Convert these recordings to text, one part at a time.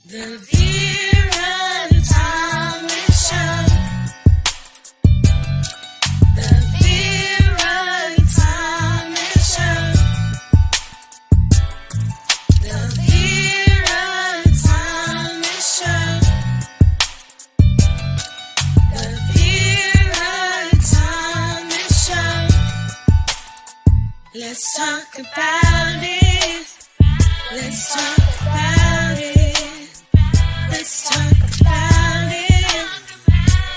The Vera Tommy Show. The Vera Tommy Show. The Vera Tommy Show. The Vera Tommy Show. Let's talk about it. Let's talk about it. Let's talk about it.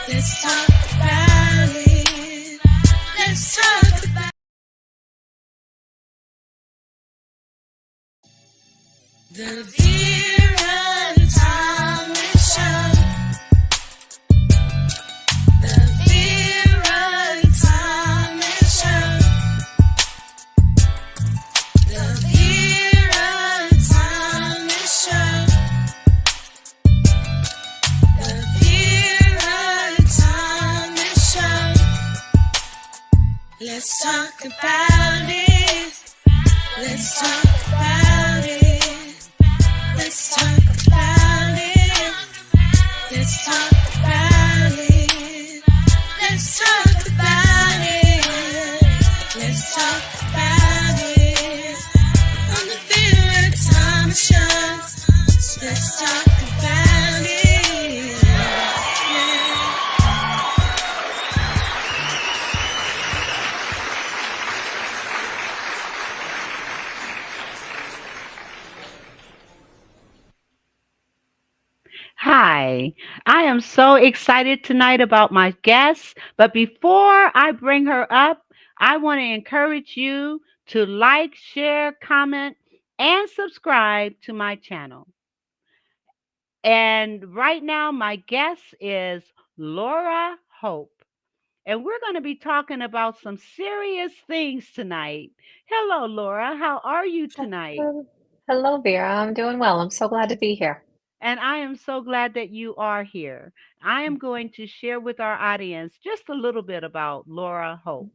Let's talk about it. Let's talk about the Vera Tommy Show. The Vera Tommy Show. The Vera Tommy Show. The Vera Tommy Show. Let's talk about it. Let's talk about it. Let's talk about it. Let's talk about it. Let's talk about it. Let's talk about it. On the Vera Tommy Show. Let's talk about it. Yeah. Hi, I am so excited tonight about my guest. But before I bring her up, I want to encourage you to like, share, comment, and subscribe to my channel. And right now, my guest is Laura Hope. And we're going to be talking about some serious things tonight. Hello, Laura. How are you tonight? Hello, hello, Vera. I'm doing well. I'm so glad to be here. And I am so glad that you are here. I am going to share with our audience just a little bit about Laura Hope.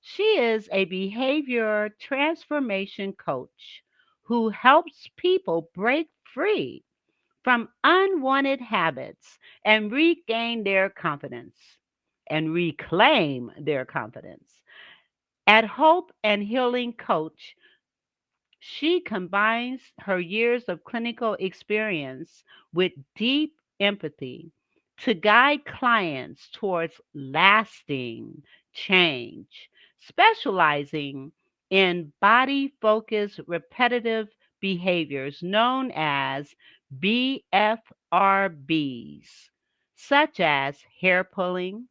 She is a behavior transformation coach who helps people break free from unwanted habits and regain their confidence and reclaim their confidence. At Hope and Healing Coach, she combines her years of clinical experience with deep empathy to guide clients towards lasting change, specializing in body focused repetitive behaviors known as BFRBs, such as hair pulling,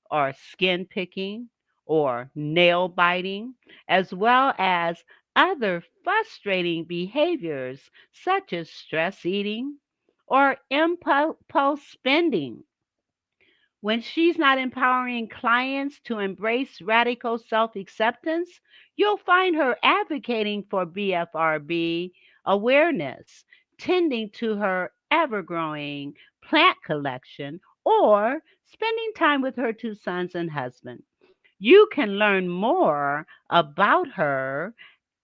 or skin picking or nail biting, as well as other frustrating behaviors such as stress eating or impulse spending. When she's not empowering clients to embrace radical self acceptance, you'll find her advocating for BFRB awareness, tending to her ever growing plant collection, or spending time with her two sons and husband. You can learn more about her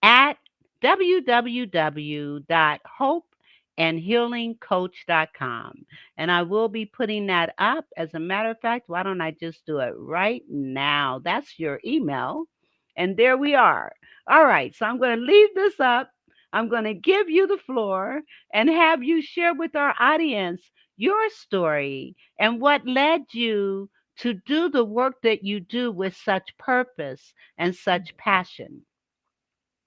at www.hopeandhealingcoach.com. And I will be putting that up. As a matter of fact, why don't I just do it right now? That's your email. And there we are. All right. So I'm going to leave this up. I'm going to give you the floor and have you share with our audience your story and what led you to do the work that you do with such purpose and such passion.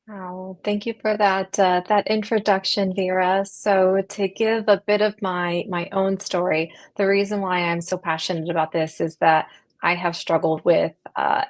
Oh, thank you for that introduction, Vera. So to give a bit of my own story, the reason why I'm so passionate about this is that I have struggled with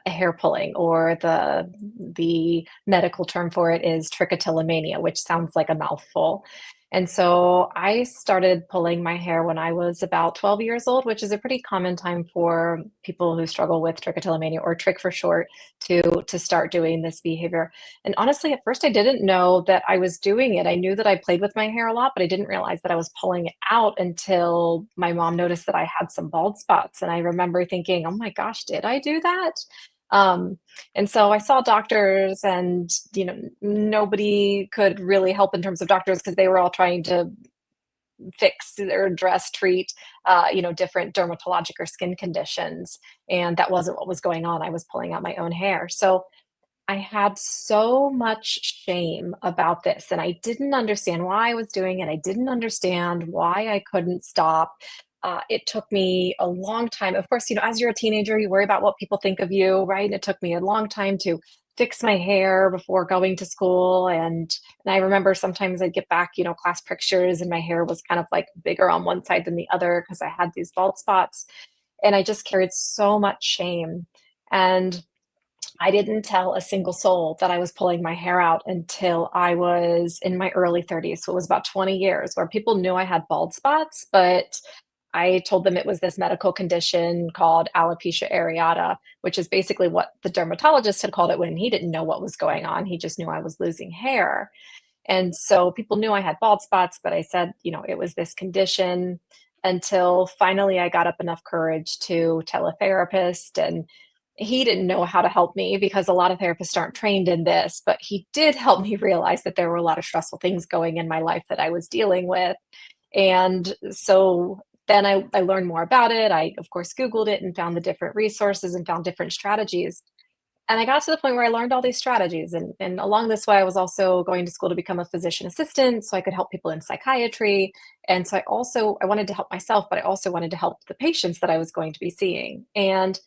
hair pulling, or the medical term for it is trichotillomania, which sounds like a mouthful. And so I started pulling my hair when I was about 12 years old, which is a pretty common time for people who struggle with trichotillomania, or trick for short, to start doing this behavior. And honestly, at first, I didn't know that I was doing it. I knew that I played with my hair a lot, but I didn't realize that I was pulling it out until my mom noticed that I had some bald spots. And I remember thinking, oh my gosh, did I do that? Um, and so I saw doctors, and nobody could really help in terms of doctors, because they were all trying to fix or address, treat, different dermatologic or skin conditions. And that wasn't what was going on. I was pulling out my own hair. So I had so much shame about this, and I didn't understand why I was doing it. I didn't understand why I couldn't stop. It took me a long time. Of course, as you're a teenager, you worry about what people think of you, right? And it took me a long time to fix my hair before going to school. And I remember sometimes I'd get back, class pictures, and my hair was kind of like bigger on one side than the other because I had these bald spots. And I just carried so much shame. And I didn't tell a single soul that I was pulling my hair out until I was in my early 30s. So it was about 20 years where people knew I had bald spots, but I told them it was this medical condition called alopecia areata, which is basically what the dermatologist had called it when he didn't know what was going on. He just knew I was losing hair. And so people knew I had bald spots, but I said, it was this condition until finally I got up enough courage to tell a therapist. And he didn't know how to help me because a lot of therapists aren't trained in this, but he did help me realize that there were a lot of stressful things going in my life that I was dealing with. And so then I learned more about it. I, of course, Googled it and found the different resources and found different strategies. And I got to the point where I learned all these strategies. And along this way, I was also going to school to become a physician assistant so I could help people in psychiatry. And so I wanted to help myself, but I also wanted to help the patients that I was going to be seeing. And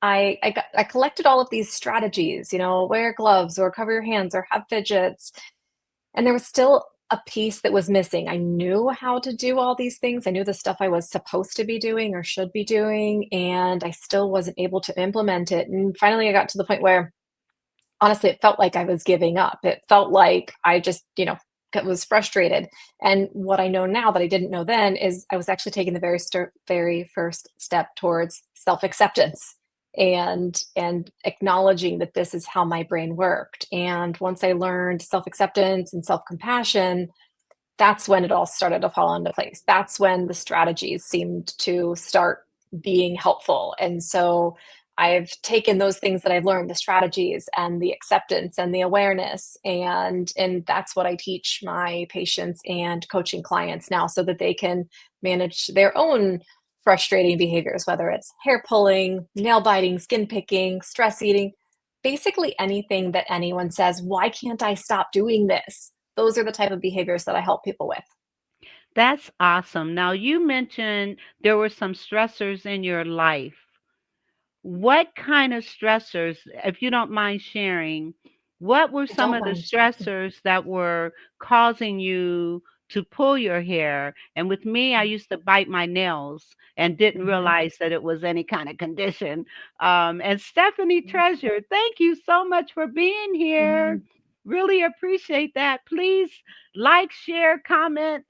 I collected all of these strategies, wear gloves or cover your hands or have fidgets. And there was still a piece that was missing. I knew how to do all these things. I knew the stuff I was supposed to be doing or should be doing, and I still wasn't able to implement it. And finally, I got to the point where honestly, it felt like I was giving up. It felt like I just, was frustrated. And what I know now that I didn't know then is I was actually taking the very first step towards self-acceptance and acknowledging that this is how my brain worked. And once I learned self-acceptance and self-compassion, that's when it all started to fall into place. That's when the strategies seemed to start being helpful. And so I've taken those things that I've learned, the strategies and the acceptance and the awareness, and that's what I teach my patients and coaching clients now so that they can manage their own frustrating behaviors, whether it's hair pulling, nail biting, skin picking, stress eating, basically anything that anyone says, why can't I stop doing this? Those are the type of behaviors that I help people with. That's awesome. Now, you mentioned there were some stressors in your life. What kind of stressors, if you don't mind sharing, what were I some don't of the mind. stressors that were causing you to pull your hair? And with me, I used to bite my nails and didn't Mhm. realize that it was any kind of condition. And Stephanie Mhm. Treasure, thank you so much for being here. Mhm. Really appreciate that. Please like, share, comment,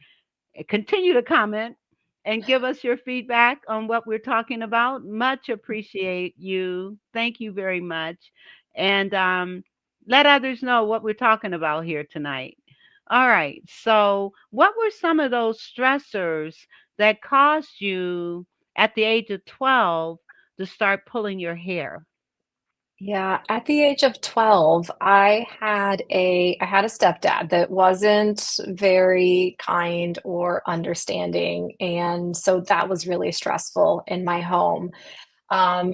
continue to comment and give us your feedback on what we're talking about. Much appreciate you. Thank you very much. And let others know what we're talking about here tonight. All right. So, what were some of those stressors that caused you at the age of 12 to start pulling your hair? Yeah, at the age of 12, I had a stepdad that wasn't very kind or understanding, and so that was really stressful in my home.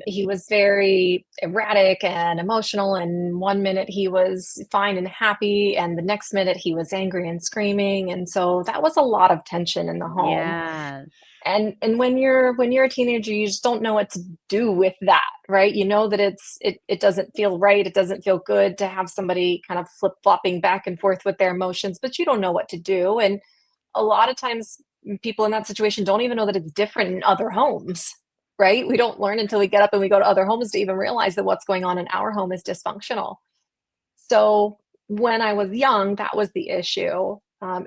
He was very erratic and emotional, and one minute he was fine and happy, and the next minute he was angry and screaming, and so that was a lot of tension in the home. Yes. And when you're a teenager, you just don't know what to do with that, right? You know that it doesn't feel right, it doesn't feel good to have somebody kind of flip-flopping back and forth with their emotions, but you don't know what to do. And a lot of times people in that situation don't even know that it's different in other homes, right? We don't learn until we get up and we go to other homes to even realize that what's going on in our home is dysfunctional. So when I was young, that was the issue.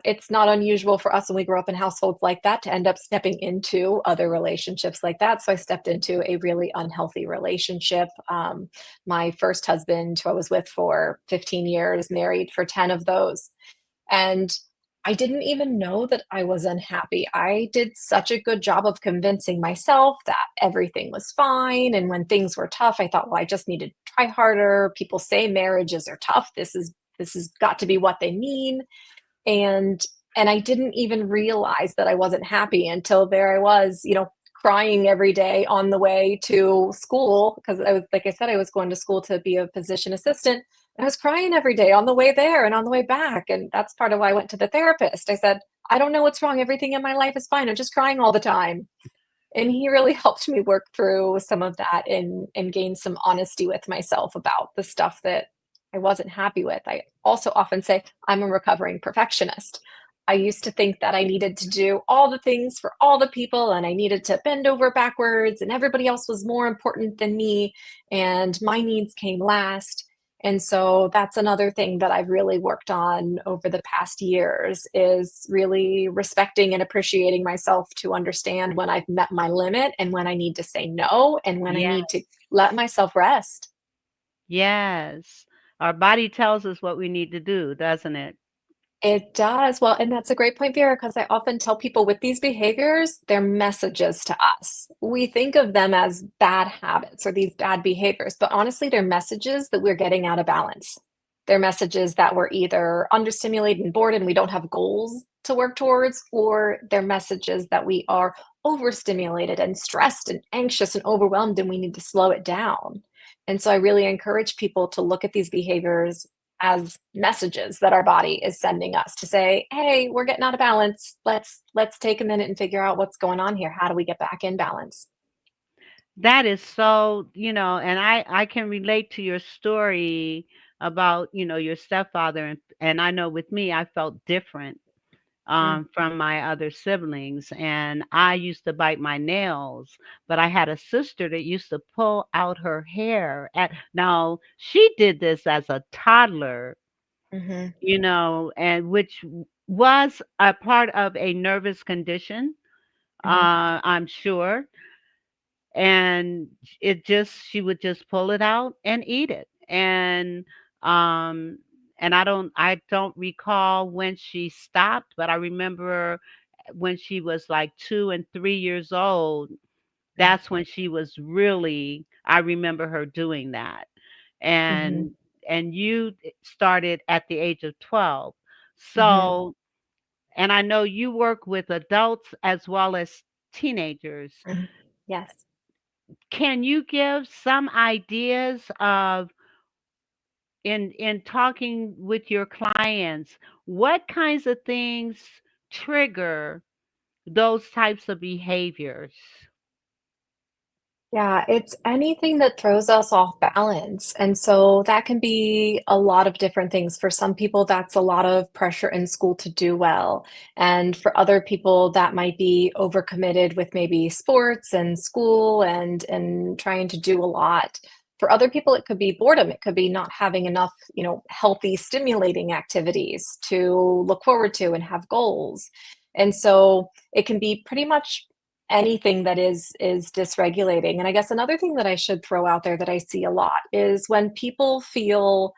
It's not unusual for us when we grow up in households like that to end up stepping into other relationships like that. So I stepped into a really unhealthy relationship. My first husband, who I was with for 15 years, married for 10 of those. And I didn't even know that I was unhappy. I did such a good job of convincing myself that everything was fine. And when things were tough, I thought, well, I just need to try harder. People say marriages are tough. This has got to be what they mean. And And I didn't even realize that I wasn't happy until there I was, crying every day on the way to school because I was, like I said, I was going to school to be a physician assistant. I was crying every day on the way there and on the way back. And that's part of why I went to the therapist. I said, I don't know what's wrong. Everything in my life is fine. I'm just crying all the time. And he really helped me work through some of that and gain some honesty with myself about the stuff that I wasn't happy with. I also often say I'm a recovering perfectionist. I used to think that I needed to do all the things for all the people and I needed to bend over backwards and everybody else was more important than me and my needs came last. And so that's another thing that I've really worked on over the past years is really respecting and appreciating myself to understand when I've met my limit and when I need to say no and when I Yeah. need to let myself rest. Yes. Our body tells us what we need to do, doesn't it? It does. Well, and that's a great point, Vera, because I often tell people with these behaviors, they're messages to us. We think of them as bad habits or these bad behaviors, but honestly, they're messages that we're getting out of balance. They're messages that we're either understimulated and bored and we don't have goals to work towards, or they're messages that we are overstimulated and stressed and anxious and overwhelmed and we need to slow it down. And so I really encourage people to look at these behaviors as messages that our body is sending us to say, hey, we're getting out of balance. Let's take a minute and figure out what's going on here. How do we get back in balance? That is so, and I can relate to your story about, your stepfather and I know with me I felt different Mm, from my other siblings and I used to bite my nails, but I had a sister that used to pull out her hair at now she did this as a toddler, mhm, and which was a part of a nervous condition, mhm, I'm sure. And she would just pull it out and eat it. Um, and I don't recall when she stopped, but I remember when she was like 2 and 3 years old, mm, that's when she was really I remember her doing that. mhm, And you started at the age of 12. mhm, So, and I know you work with adults as well as teenagers. mhm. Yes. Can you give some ideas of in talking with your clients, what kinds of things trigger those types of behaviors? Yeah, it's anything that throws us off balance. And so that can be a lot of different things. For some people, that's a lot of pressure in school to do well. And for other people, that might be overcommitted with maybe sports and school and trying to do a lot. For other people, it could be boredom. It could be not having enough, healthy, stimulating activities to look forward to and have goals. And so it can be pretty much anything that is dysregulating. And I guess another thing that I should throw out there that I see a lot is when people feel,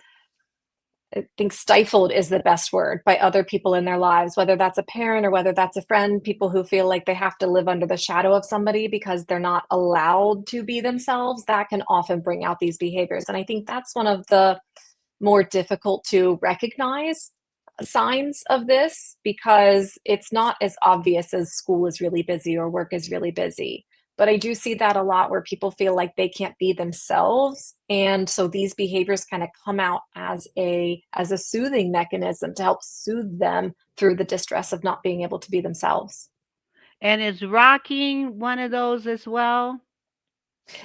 I think stifled is the best word, by other people in their lives, whether that's a parent or whether that's a friend, people who feel like they have to live under the shadow of somebody because they're not allowed to be themselves, that can often bring out these behaviors. And I think that's one of the more difficult to recognize signs of this because it's not as obvious as school is really busy or work is really busy. But I do see that a lot where people feel like they can't be themselves. And so these behaviors kind of come out as a soothing mechanism to help soothe them through the distress of not being able to be themselves. And is rocking one of those as well?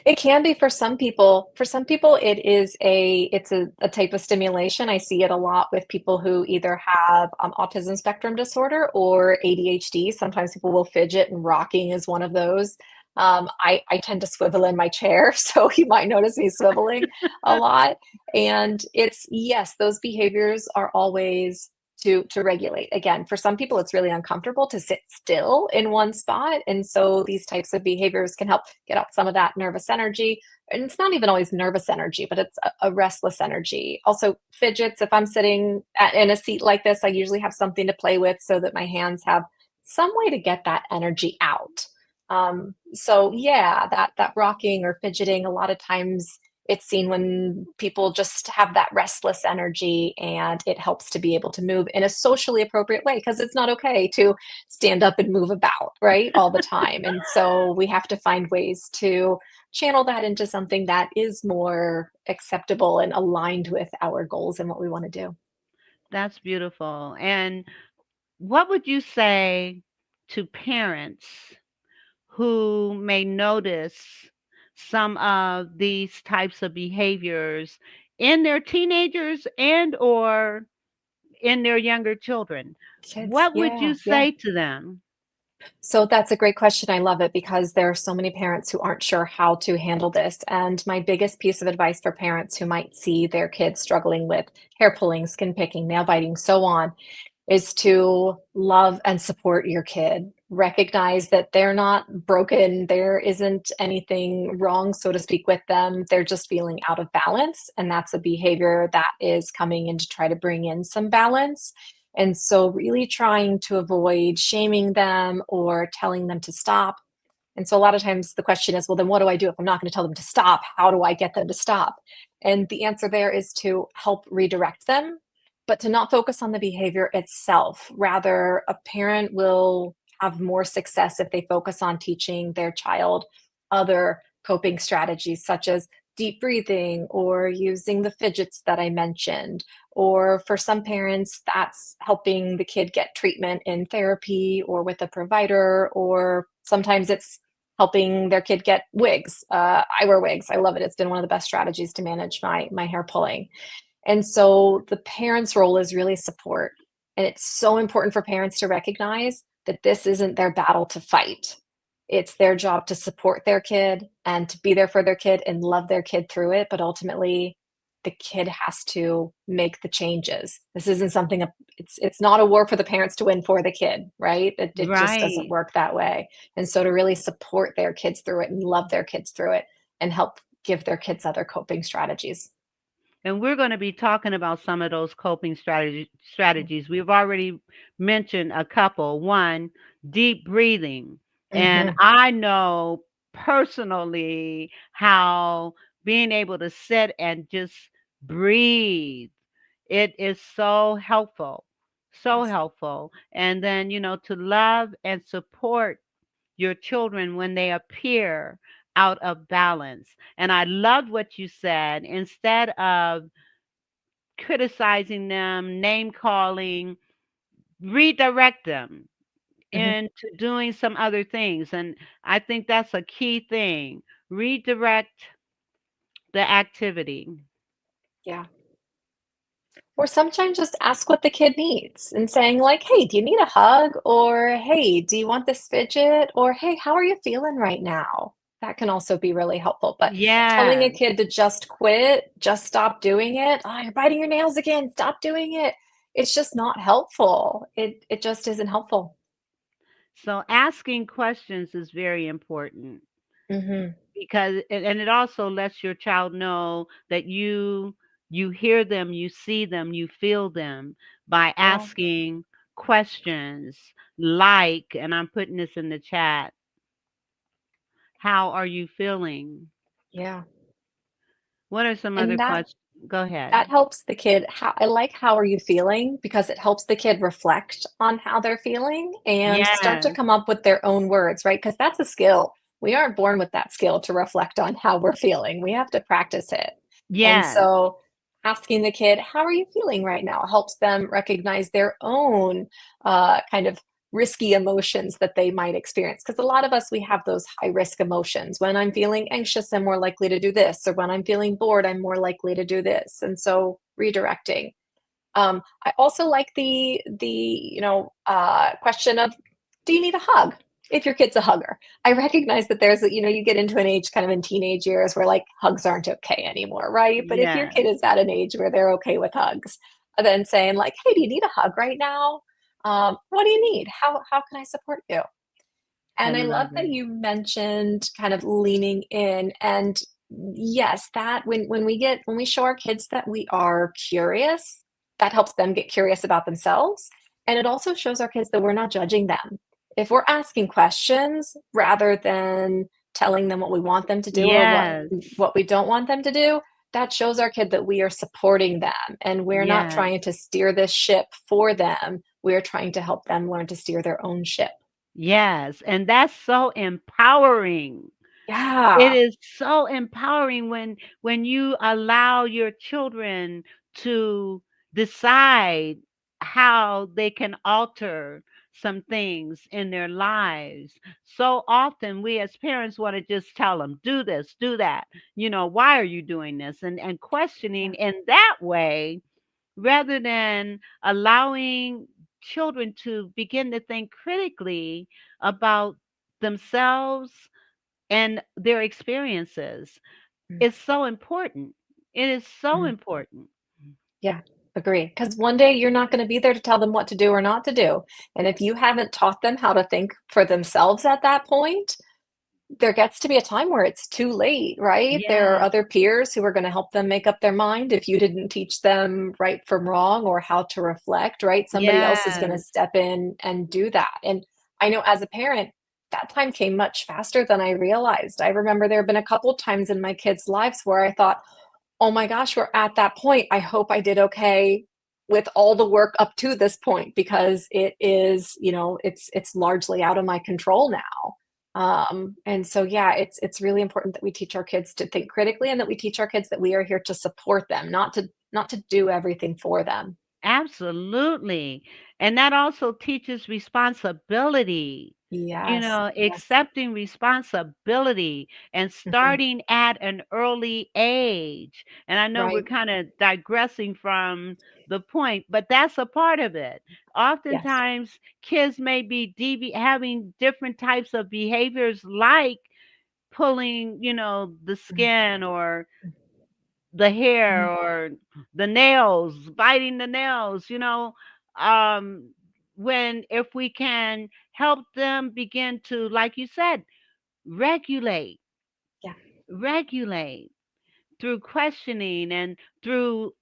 It can be for some people. For some people, it's a type of stimulation. I see it a lot with people who either have autism spectrum disorder or ADHD. Sometimes people will fidget, and rocking is one of those. I tend to swivel in my chair, so you might notice me swiveling a lot. And it's yes, those behaviors are always to regulate. Again, for some people, it's really uncomfortable to sit still in one spot, and so these types of behaviors can help get out some of that nervous energy. And it's not even always nervous energy, but it's a restless energy. Also, fidgets. If I'm sitting in a seat like this, I usually have something to play with so that my hands have some way to get that energy out. So yeah, that rocking or fidgeting a lot of times It's seen when people just have that restless energy, and it helps to be able to move in a socially appropriate way because it's not okay to stand up and move about, right, all the time. And so we have to find ways to channel that into something that is more acceptable and aligned with our goals and what we want to do. That's beautiful. And what would you say to parents who may notice some of these types of behaviors in their teenagers and or in their younger children? Kids, What would yeah, you yeah. say to them? So that's a great question. I love it because there are so many parents who aren't sure how to handle this. And my biggest piece of advice for parents who might see their kids struggling with hair pulling, skin picking, nail biting, so on, is to love and support your kid. Recognize that they're not broken. There isn't anything wrong, so to speak, with them. They're just feeling out of balance. And that's a behavior that is coming in to try to bring in some balance. And so, really trying to avoid shaming them or telling them to stop. And so a lot of times the question is, well, then what do I do if I'm not going to tell them to stop? How do I get them to stop? And the answer there is to help redirect them, but to not focus on the behavior itself. Rather, a parent will have more success if they focus on teaching their child other coping strategies, such as deep breathing or using the fidgets that I mentioned. Or for some parents, that's helping the kid get treatment in therapy or with a provider, or sometimes it's helping their kid get wigs. I wear wigs. I love it. It's been one of the best strategies to manage my hair pulling. And so the parent's role is really support. And it's so important for parents to recognize that this isn't their battle to fight. It's their job to support their kid and to be there for their kid and love their kid through it. But ultimately, the kid has to make the changes. This isn't something, it's not a war for the parents to win for the kid, right? It just doesn't Right. work that way. And so to really support their kids through it and love their kids through it and help give their kids other coping strategies. And we're going to be talking about some of those coping strategies. We've already mentioned a couple. One, deep breathing. And Mhm. I know personally how being able to sit and just breathe, it is so helpful. So Yes. helpful. And then, to love and support your children when they appear out of balance. And I loved what you said. Instead of criticizing them, name calling, redirect them Mhm. into doing some other things. And I think that's a key thing. Redirect the activity. Yeah. Or sometimes just ask what the kid needs and saying, like, hey, do you need a hug? Or hey, do you want this fidget? Or hey, how are you feeling right now? That can also be really helpful. But telling a Yes. kid to just quit, just stop doing it, oh, you're biting your nails again, stop doing it. It's just not helpful. It just isn't helpful. So asking questions is very important Hmm. because and it also lets your child know that you hear them, you see them, you feel them by Yeah, asking questions like, and I'm putting this in the chat, how are you feeling? yeah. What are some other And questions? Go that ahead. helps the kid. I like how are you feeling because it helps the kid reflect on how they're feeling and start to Yes. come up with their own words, right? Because that's a skill. We aren't born with that skill to reflect on how we're feeling. We have to practice it. And Yes. so asking the kid, how are you feeling right now, helps them recognize their own kind of risky emotions that they might experience. Because a lot of us, we have those high risk emotions. When I'm feeling anxious, I'm more likely to do this, or when I'm feeling bored, I'm more likely to do this. And so redirecting. I also like the question of, do you need a hug? If your kid's a hugger, I recognize that you get into an age kind of in teenage years where like hugs aren't okay anymore, right? But if your Yes. kid is at an age where they're okay with hugs, then saying like, hey, do you need a hug right now? What do you need? How can I support you? I And I love love that it. you mentioned kind of leaning in. And yes, that when we show our kids that we are curious, that helps them get curious about themselves. And it also shows our kids that we're not judging them. If we're asking questions rather than telling them what we want them to do or Yes. what we don't want them to do, that shows our kid that we are supporting them and we're not Yes. trying to steer this ship for them. We're trying to help them learn to steer their own ship. Yes. And that's so empowering. It Yeah. is so empowering when you allow your children to decide how they can alter some things in their lives. So often we as parents want to just tell them, do this, do that. Why are you doing this? And Yeah. questioning in that way rather than allowing children to begin to think critically about themselves and their experiences Mm, is so important. It is so mhm. important. Yeah, agree. Because one day you're not going to be there to tell them what to do or not to do. And if you haven't taught them how to think for themselves at that point, there gets to be a time where it's too late, right? There are Yeah. other peers who are going to help them make up their mind if you didn't teach them right from wrong or how to reflect, right? Somebody else is going to Yes. step in and do that. And I know as a parent, that time came much faster than I realized. I remember there have been a couple times in my kids' lives where I thought, oh my gosh, we're at that point. I hope I did okay with all the work up to this point because it is, it's largely out of my control now. And so yeah, it's really important that we teach our kids to think critically and that we teach our kids that we are here to support them, not to do everything for them. Absolutely. And that also teaches responsibility, Yes. Yes. accepting responsibility and Mhm. starting at an early age. And I know we're Right. kind of digressing from the point, but that's a part of it. Yes. Oftentimes, kids may be having different types of behaviors like pulling, the Mhm. skin or the hair Mhm. or the nails, biting the nails, um, when if we can help them begin to, like you said, regulate, Yeah. regulate through questioning and through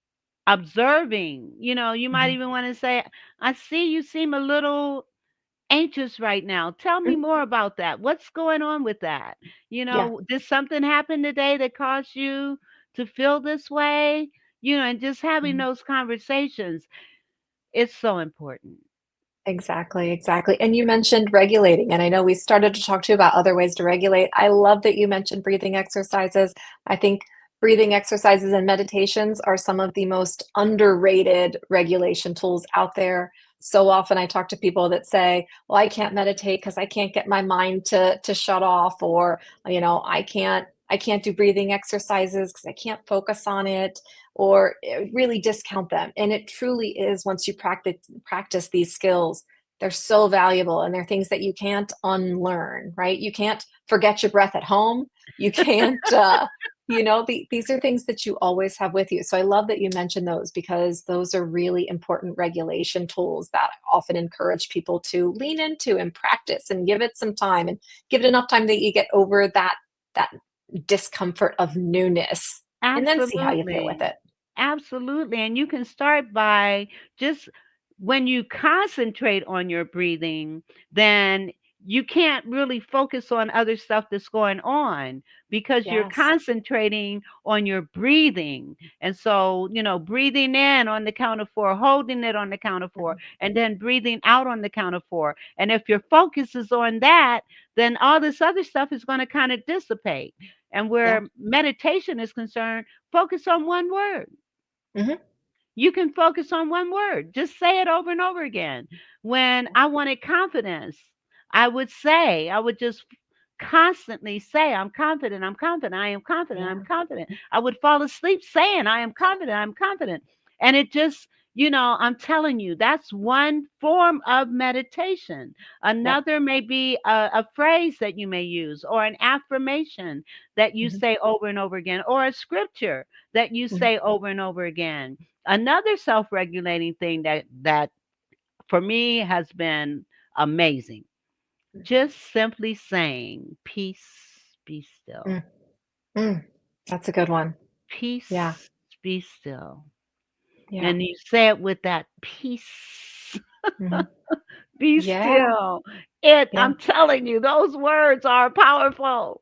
observing, you might Mhm. even want to say, I see you seem a little anxious right now. Tell me Mm. more about that. What's going on with that? Yeah. Did something happen today that caused you to feel this way? And just having Mhm. those conversations, it's so important. Exactly, exactly. And you mentioned regulating, and I know we started to talk to you about other ways to regulate. I love that you mentioned breathing exercises. I think breathing exercises and meditations are some of the most underrated regulation tools out there. So often I talk to people that say, "Well, I can't meditate because I can't get my mind to shut off," or, I can't do breathing exercises because I can't focus on it, or really discount them. And it truly is once you practice these skills, they're so valuable and they're things that you can't unlearn, right? You can't forget your breath at home. You can't, these are things that you always have with you. So I love that you mentioned those because those are really important regulation tools that I often encourage people to lean into and practice and give it some time and give it enough time that you get over that discomfort of newness and then see how you feel with Absolutely. it. Absolutely. And you can start by just when you concentrate on your breathing, then you can't really focus on other stuff that's going on because you're Yes. concentrating on your breathing. And so, breathing in on the count of four, holding it on the count of four, Mhm. and then breathing out on the count of four. And if your focus is on that, then all this other stuff is going to kind of dissipate. And Yeah. where meditation is concerned, focus on one word. Mhm. You can focus on one word. Just say it over and over again. When Yeah. I wanted confidence, I would just constantly say, I'm confident, I'm confident, I am confident, I'm Yeah. confident. I would fall asleep saying, I am confident, I'm confident. And it just, I'm telling you, that's one form of meditation. Yep. Another may be a phrase that you may use, or an affirmation that you Mhm. say over and over again, or a scripture that you Mhm. say over and over again. Another self-regulating thing that for me has been amazing. Just simply saying, peace, be still. Mm. Mm. That's a good one. Yeah. Peace, be still. Yeah. And you say it with that peace, Mhm. be Yeah. still. Yeah. I'm telling you, those words are powerful.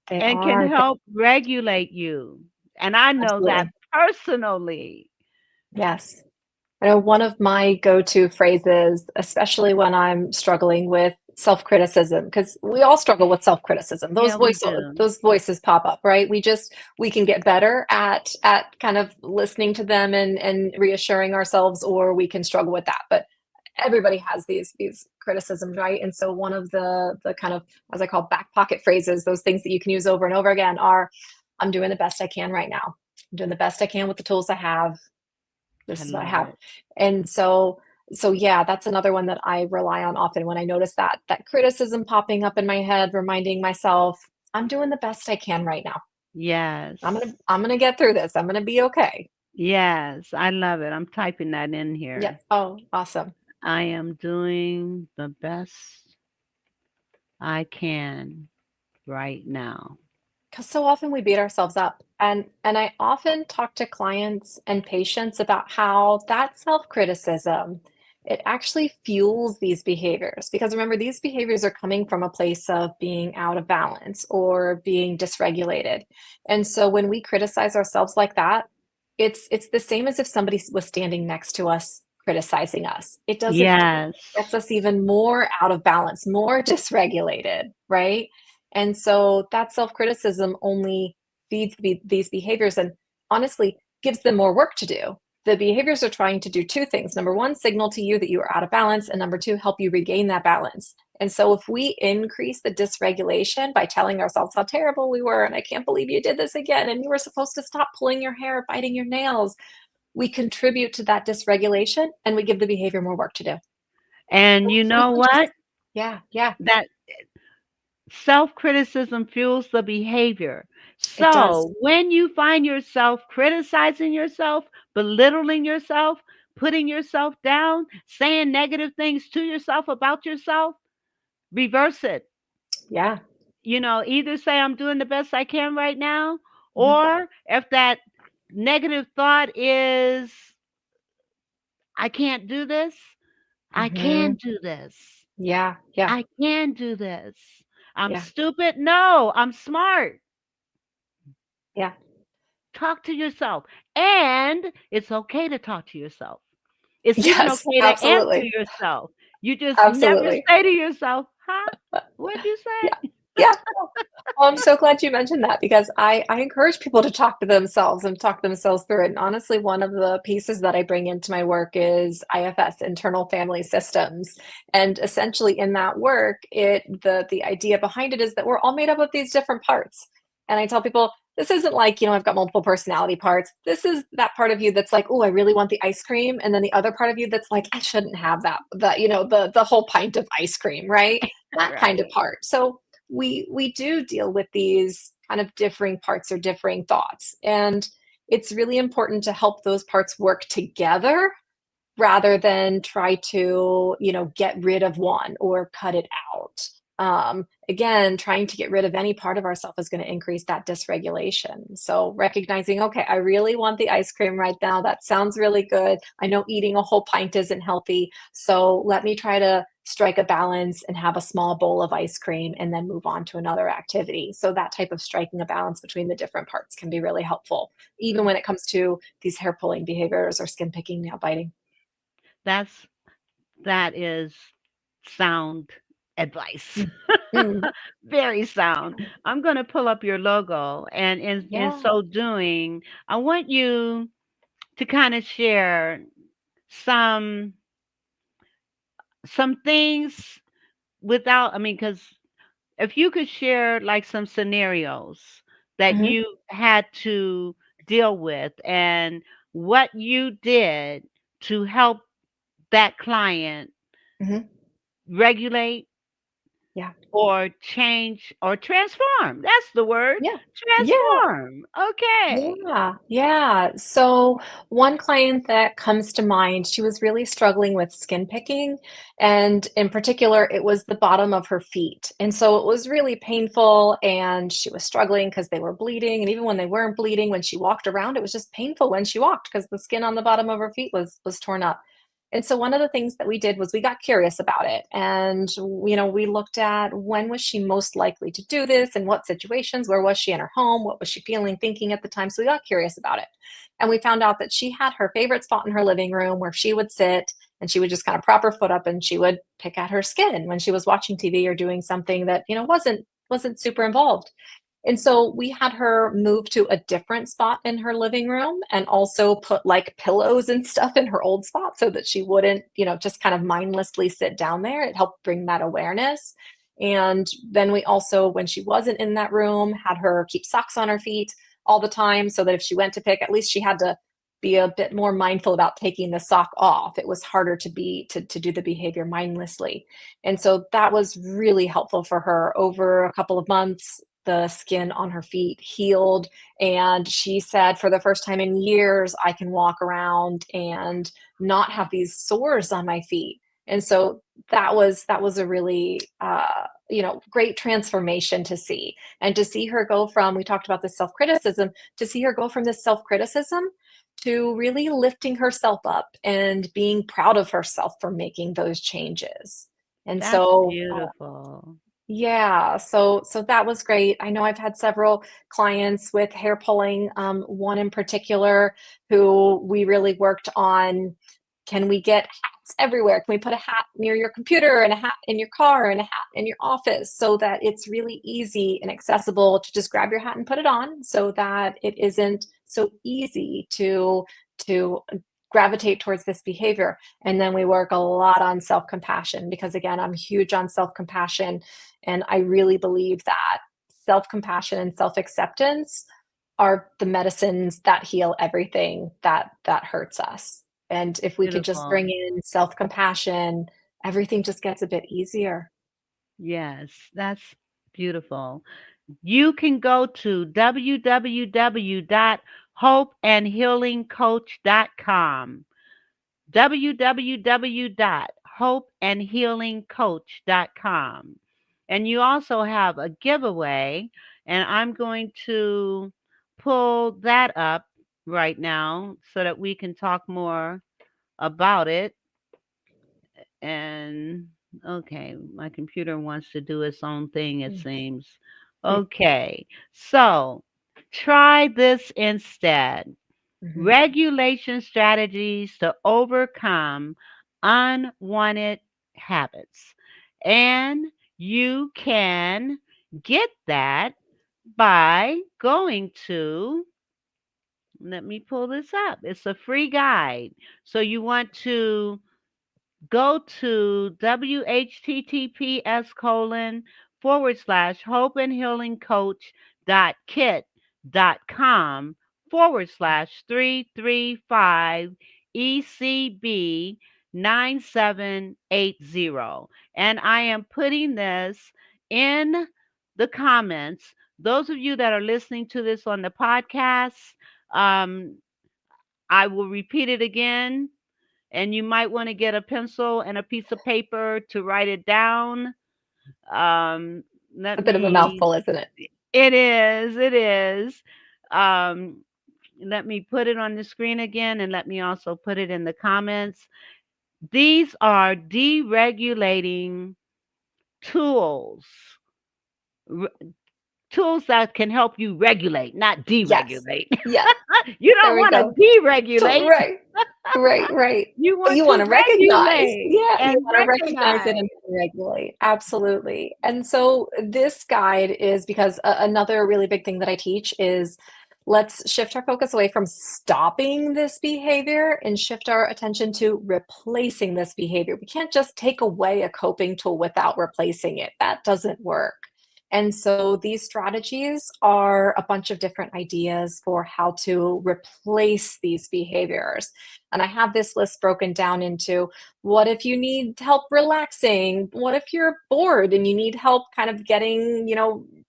They and can are. help regulate you. And I know that Absolutely. personally. Yes. I know one of my go-to phrases, especially when I'm struggling with self-criticism, because we all struggle with self-criticism. Yeah, we do. Those voices pop up, right? We can get better at kind of listening to them and reassuring ourselves, or we can struggle with that. But everybody has these criticisms, right? And so one of the kind of, as I call, back pocket phrases, those things that you can use over and over again are, I'm doing the best I can right now. I'm doing the best I can with the tools I have. I This is what I love have. it. And so yeah, that's another one that I rely on often when I notice that criticism popping up in my head, reminding myself, I'm doing the best I can right now. Yes. I'm gonna get through this. I'm gonna be okay. Yes, I love it. I'm typing that in Yep. here. Oh, awesome. I am doing the best I can right now. Because so often we beat ourselves up. And I often talk to clients and patients about how that self-criticism, it actually fuels these behaviors. Because remember, these behaviors are coming from a place of being out of balance or being dysregulated. And so when we criticize ourselves like that, it's the same as if somebody was standing next to us criticizing us. It doesn't do it. Yes. It gets us even more out of balance, more dysregulated, right? And so that self-criticism only feeds these behaviors and honestly gives them more work to do. The behaviors are trying to do two things. Number one, signal to you that you are out of balance. And number two, help you regain that balance. And so if we increase the dysregulation by telling ourselves how terrible we were, and I can't believe you did this again, and you were supposed to stop pulling your hair, biting your nails, we contribute to that dysregulation and we give the behavior more work to do. And So you if we know can just, what? yeah, yeah, That self criticism fuels the behavior. it does. So when you find yourself criticizing yourself, belittling yourself, putting yourself down, saying negative things to yourself about yourself, reverse it. Yeah. Either say, I'm doing the best I can right now, Mhm. or if that negative thought is, I can't do this, I can Mhm. do this. Yeah, yeah, I can do this. I'm yeah, stupid. No, I'm smart. yeah. Talk to yourself. And it's okay to talk to yourself. It's even Yes, okay to answer absolutely, yourself. You just never absolutely. say to yourself, huh? What'd you Yeah, say? yeah. Oh, I'm so glad you mentioned that because I encourage people to talk to themselves and talk themselves through it. And honestly, one of the pieces that I bring into my work is IFS, internal family systems. And essentially in that work, the idea behind it is that we're all made up of these different parts. And I tell people, this isn't like, I've got multiple personality parts. This is that part of you that's like, oh, I really want the ice cream. And then the other part of you that's like, I shouldn't have the whole pint of ice cream, right? That kind of Right. part. So we do deal with these kind of differing parts or differing thoughts, and it's really important to help those parts work together rather than try to, get rid of one or cut it out. Again, trying to get rid of any part of ourself is going to increase that dysregulation. So recognizing, okay, I really want the ice cream right now. That sounds really good. I know eating a whole pint isn't healthy. So let me try to strike a balance and have a small bowl of ice cream and then move on to another activity. So that type of striking a balance between the different parts can be really helpful, even when it comes to these hair pulling behaviors or skin picking, nail biting. That's that is sound advice. Mm. Mm. Very sound. I'm going to pull up your logo, and in Yeah. so doing, I want you to kind of share some some things without, I mean, because if you could share like some scenarios that Mhm. you had to deal with and what you did to help that client Mhm. regulate Yeah. or change or transform. That's the word. Yeah. Yeah. Transform. Okay. Yeah. Yeah. So one client that comes to mind, she was really struggling with skin picking. And in particular, it was the bottom of her feet. And so it was really painful. And she was struggling because they were bleeding. And even when they weren't bleeding, when she walked around, it was just painful when she walked because the skin on the bottom of her feet was torn up. And so one of the things that we did was we got curious about it. And, we looked at when was she most likely to do this, in what situations, where was she in her home, what was she feeling, thinking at the time. So we got curious about it. And we found out that she had her favorite spot in her living room where she would sit and she would just kind of prop her foot up and she would pick at her skin when she was watching TV or doing something that, wasn't super involved. And so we had her move to a different spot in her living room and also put like pillows and stuff in her old spot so that she wouldn't, just kind of mindlessly sit down there. It helped bring that awareness. And then we also, when she wasn't in that room, had her keep socks on her feet all the time so that if she went to pick, at least she had to be a bit more mindful about taking the sock off. It was harder to do the behavior mindlessly. And so that was really helpful for her. Over a couple of months, the skin on her feet healed. And she said, for the first time in years, I can walk around and not have these sores on my feet. And so that was a really great transformation to see. And to see her go from, we talked about this self-criticism, to see her go from this self-criticism to really lifting herself up and being proud of herself for making those changes. And That's so beautiful. yeah, so that was great. I know I've had several clients with hair pulling, one in particular who we really worked on, can we get hats everywhere? Can we put a hat near your computer and a hat in your car and a hat in your office so that it's really easy and accessible to just grab your hat and put it on so that it isn't so easy to gravitate towards this behavior. And then we work a lot on self-compassion because again, I'm huge on self-compassion. And I really believe that self-compassion and self-acceptance are the medicines that heal everything that hurts us. And if we could just Beautiful. bring in self-compassion, everything just gets a bit easier. Yes, that's beautiful. You can go to www.hopeandhealingcoach.com. www.hopeandhealingcoach.com. And you also have a giveaway, and I'm going to pull that up right now so that we can talk more about it. And okay, my computer wants to do its own thing, it seems. Okay, so try this instead. Mhm. Regulation strategies to overcome unwanted habits. And you can get that by going to, let me pull this up. It's a free guide. So you want to go to https:// and healing coach kit.com /335 ECB 9780. And I am putting this in the comments. Those of you that are listening to this on the podcast, um, I will repeat it again, and you might want to get a pencil and a piece of paper to write it down. Um, let A bit of a me, mouthful, isn't it? it is. Um, Let me put it on the screen again and let me also put it in the comments. These are deregulating tools, r- tools that can help you regulate, not Yes. deregulate. Yes. You There don't we want to go. deregulate. Right. Right, right. You But want you to wanna recognize. regulate Yeah, you and wanna recognize it recognize. and regulate. Absolutely. And so this guide is because another really big thing that I teach is let's shift our focus away from stopping this behavior and shift our attention to replacing this behavior. We can't just take away a coping tool without replacing it. That doesn't work. And so these strategies are a bunch of different ideas for how to replace these behaviors. And I have this list broken down into what if you need help relaxing? What if you're bored and you need help kind of getting,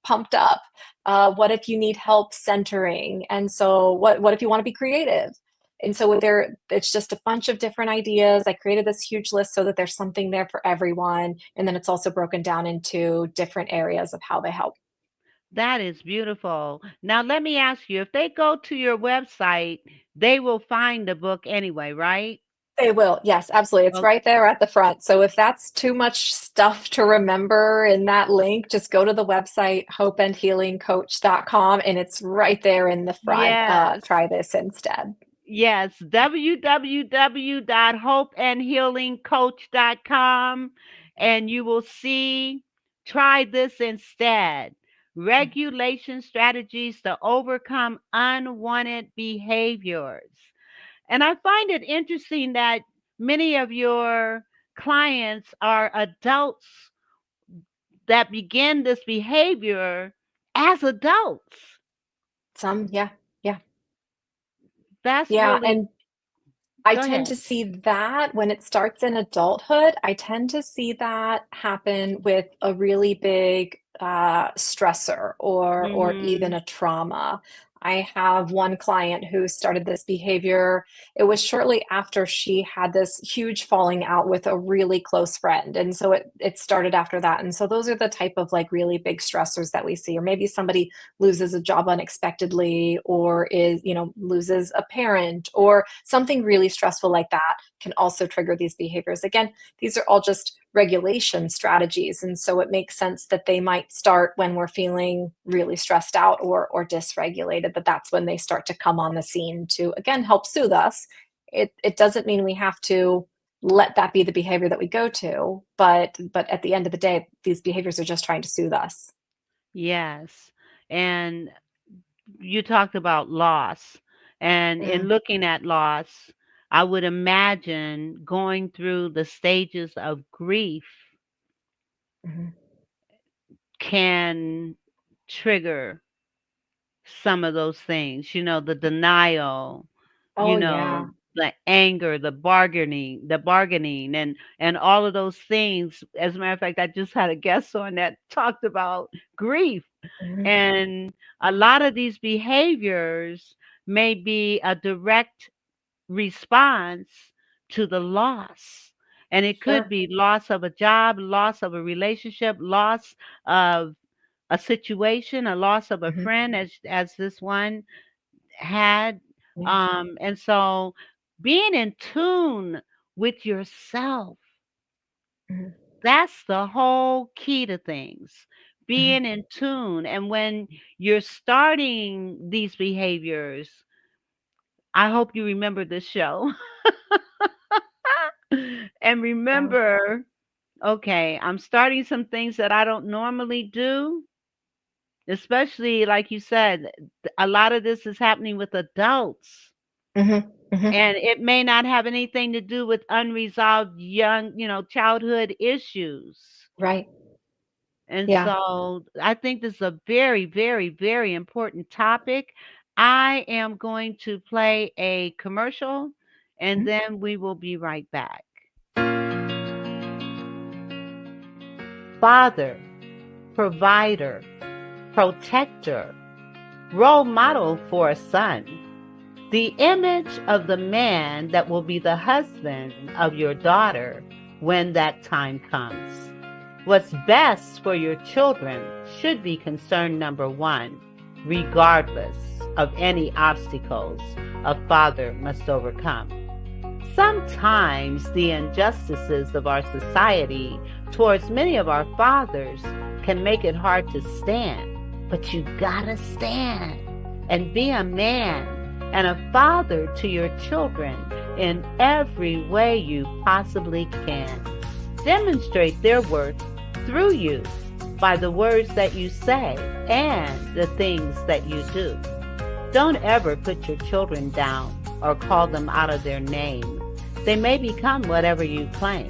pumped up? What if you need help centering? And so what if you want to be creative? And so there, it's just a bunch of different ideas. I created this huge list so that there's something there for everyone. And then it's also broken down into different areas of how they help. That is beautiful. Now, let me ask you, if they go to your website, they will find the book anyway, right? They will. Yes, absolutely. It's Oh, right there at the front. So if that's too much stuff to remember in that link, just go to the website hopeandhealingcoach.com and it's right there in the front. yes. Try this instead. Yes, www.hopeandhealingcoach.com, and you will see try this instead. Regulation strategies to overcome unwanted behaviors. And I find it interesting that many of your clients are adults that begin this behavior as adults. Some, yeah, yeah, That's yeah. really, And I go tend ahead. to see that when it starts in adulthood, I tend to see that happen with a really big stressor or even Mhm. a trauma. I have one client who started this behavior. It was shortly after she had this huge falling out with a really close friend. And so it started after that. And so those are the type of like really big stressors that we see. Or maybe somebody loses a job unexpectedly or loses a parent or something really stressful like that can also trigger these behaviors. Again, these are all just regulation strategies. And so it makes sense that they might start when we're feeling really stressed out or dysregulated, that's when they start to come on the scene to, again, help soothe us. It doesn't mean we have to let that be the behavior that we go to, but at the end of the day, these behaviors are just trying to soothe us. Yes. And you talked about loss. And in Mm, looking at loss, I would imagine going through the stages of grief mhm. can trigger some of those things, the denial, Oh, yeah. the anger, the bargaining and all of those things. As a matter of fact, I just had a guest on that talked about grief. Mhm, And a mhm. lot of these behaviors may be a direct response to the loss. And it could Sure. be loss of a job, loss of a relationship, loss of a situation, a loss of a Mhm. friend, as this one had. Yeah. And so being in tune with yourself, Mhm, that's the whole key to things. mhm. Being in tune. And when you're starting these behaviors, I hope you remember this show. And Yeah. remember, okay, I'm starting some things that I don't normally do, especially like you said, a lot of this is happening with adults. Mhm, mhm. And it may not have anything to do with unresolved childhood issues. Right. And Yeah. so I think this is a very, very, very important topic. I am going to play a commercial and Mhm. then we will be right back. Father, provider, protector, role model for a son, the image of the man that will be the husband of your daughter when that time comes. What's best for your children should be concern number one, regardless of any obstacles a father must overcome. Sometimes the injustices of our society towards many of our fathers can make it hard to stand, but you gotta stand and be a man and a father to your children in every way you possibly can. Demonstrate their worth through you by the words that you say and the things that you do. Don't ever put your children down or call them out of their name. They may become whatever you claim.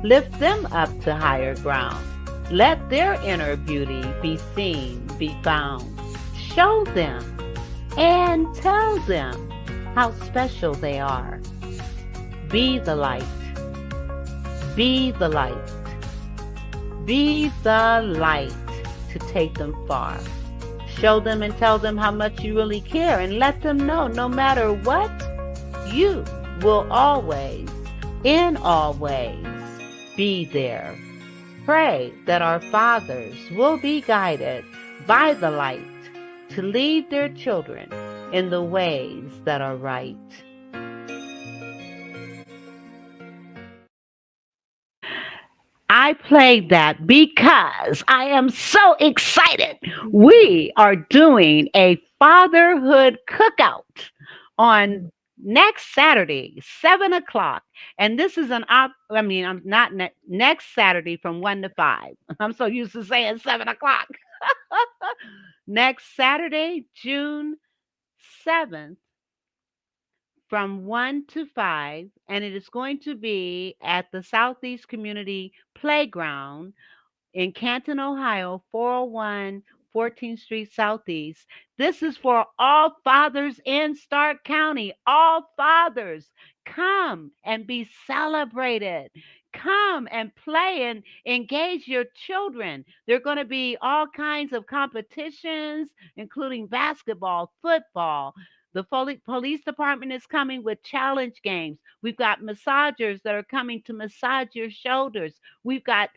Lift them up to higher ground. Let their inner beauty be seen, be found. Show them and tell them how special they are. Be the light. Be the light. Be the light to take them far. Show them and tell them how much you really care and let them know no matter what, you will always, in all ways, be there. Pray that our fathers will be guided by the light to lead their children in the ways that are right. I played that because I am so excited. We are doing a fatherhood cookout on next Saturday, 7 o'clock. And this is I mean, I'm not next Saturday from 1 to 5. I'm so used to saying 7 o'clock. Next Saturday, June 7th, from 1 to 5, and it is going to be at the Southeast Community Playground in Canton, Ohio, 401 14th Street Southeast. This is for all fathers in Stark County. All fathers, come and be celebrated. Come and play and engage your children. There are going to be all kinds of competitions, including basketball, football. The police department is coming with challenge games. We've got massagers that are coming to massage your shoulders. We've got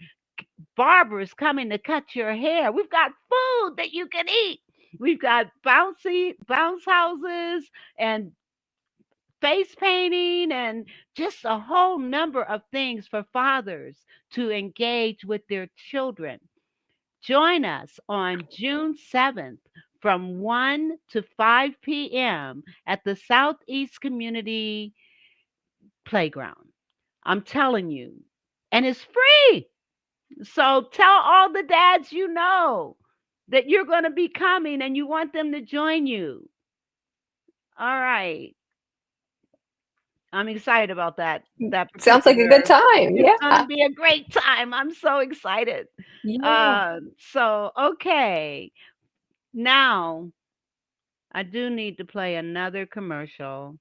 barbers coming to cut your hair. We've got food that you can eat. We've got bounce houses and face painting and just a whole number of things for fathers to engage with their children. Join us on June 7th from 1 to 5 p.m. at the Southeast Community Playground. I'm telling you. And it's free. So tell all the dads you know that you're going to be coming and you want them to join you. All right. I'm excited about that Sounds like a good particular. time. It's going to Yeah. be a great time. I'm so excited. Yeah. So okay. Now I do need to play another commercial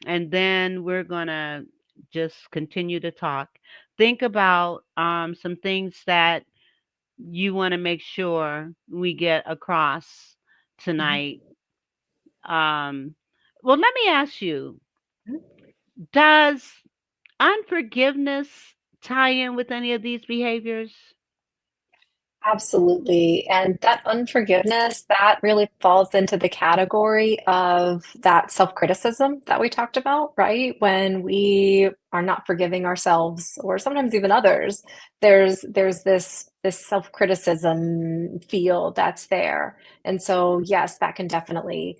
and then we're going to just continue to talk. Think about some things that you want to make sure we get across Mhm. tonight. Um, well, let me ask you, does unforgiveness tie in with any of these behaviors? Absolutely. And that unforgiveness, that really falls into the category of that self-criticism that we talked about, right? When we are not forgiving ourselves or sometimes even others, there's this self-criticism feel that's there. And so yes, that can definitely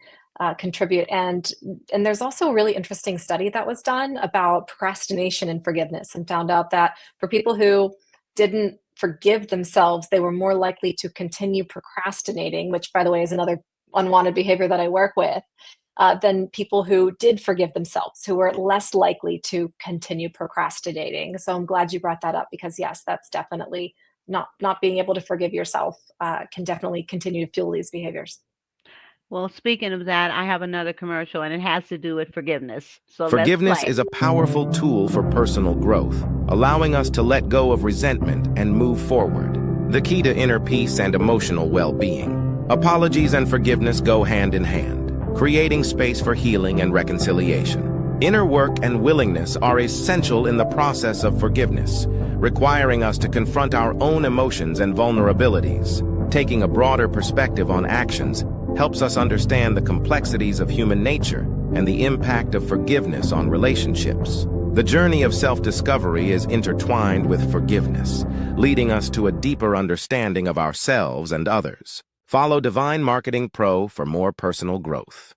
contribute. And there's also a really interesting study that was done about procrastination and forgiveness and found out that for people who didn't forgive themselves, they were more likely to continue procrastinating, which, by the way, is another unwanted behavior that I work with, than people who did forgive themselves, who were less likely to continue procrastinating. So I'm glad you brought that up because, yes, that's definitely not being able to forgive yourself can definitely continue to fuel these behaviors. Well, speaking of that, I have another commercial and it has to do with forgiveness. So let's Forgiveness play. is a powerful tool for personal growth, allowing us to let go of resentment and move forward. The key to inner peace and emotional well-being. Apologies and forgiveness go hand in hand, creating space for healing and reconciliation. Inner work and willingness are essential in the process of forgiveness, requiring us to confront our own emotions and vulnerabilities. Taking a broader perspective on actions helps us understand the complexities of human nature and the impact of forgiveness on relationships. The journey of self-discovery is intertwined with forgiveness, leading us to a deeper understanding of ourselves and others. Follow Divine Marketing Pro for more personal growth.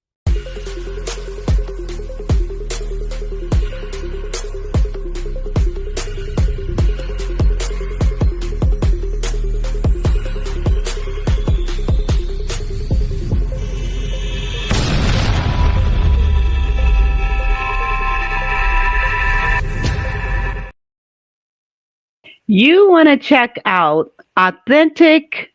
You want to check out authentic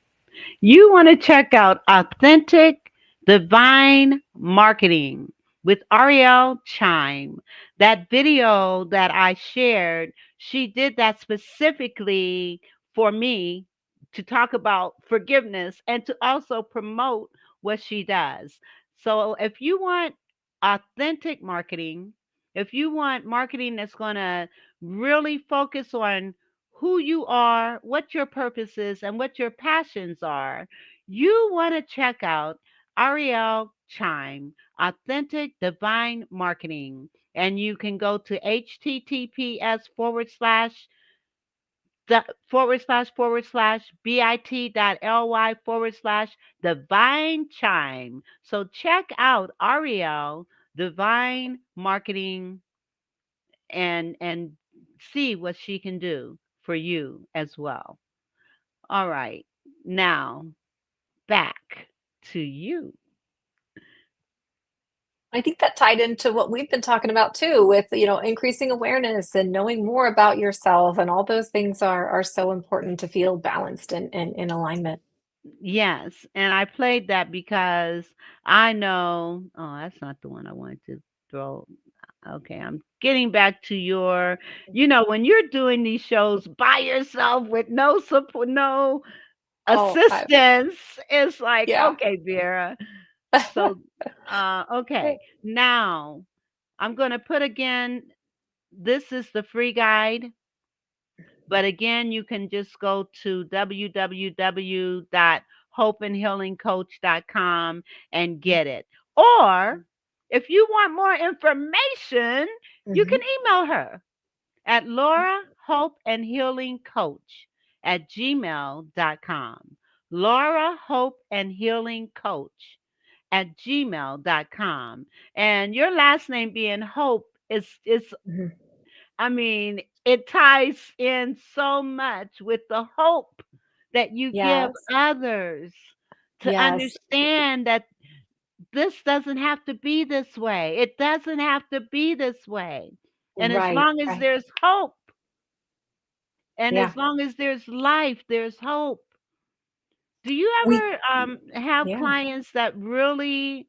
You want to check out Authentic Divine Marketing with Ariel Chime. That video that I shared, she did that specifically for me to talk about forgiveness and to also promote what she does. So if you want authentic marketing, if you want marketing that's going to really focus on who you are, what your purpose is, and what your passions are, you want to check out Ariel Chime, Authentic Divine Marketing. And you can go to https bit.ly/divine chime. So check out Ariel Divine Marketing and see what she can do for you as well. All right. Now back to you. I think that tied into what we've been talking about too, with increasing awareness and knowing more about yourself, and all those things are so important to feel balanced and in alignment. Yes, and I played that because I know, oh, that's not the one I wanted to throw. Okay, I'm getting back to when you're doing these shows by yourself with no support, no Oh, assistance, it's like, yeah. okay, Vera. So, okay, now I'm going to put again, this is the free guide. But again, you can just go to www.hopeandhealingcoach.com and get it. Or if you want more information, you can Mhm. email her at Laura Hope and Healing Coach at gmail.com. Laura Hope and Healing Coach at gmail.com. And your last name being Hope is Mhm. I mean, it ties in so much with the hope that you give Yes. others to Yes. understand that this doesn't have to be this way. It doesn't have to be this way. And as Right. long as Right. there's hope, and Yeah. as long as there's life, there's hope. Do you We ever have yeah. clients that really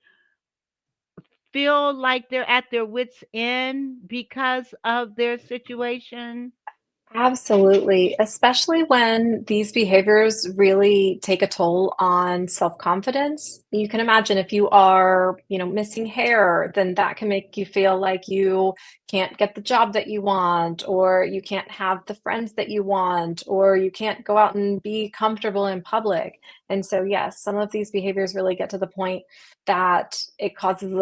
feel like they're at their wits' end because of their situation? Absolutely, especially when these behaviors really take a toll on self-confidence. You can imagine if you are, missing hair, then that can make you feel like you can't get the job that you want, or you can't have the friends that you want, or you can't go out and be comfortable in public. And so, yes, some of these behaviors really get to the point that it causes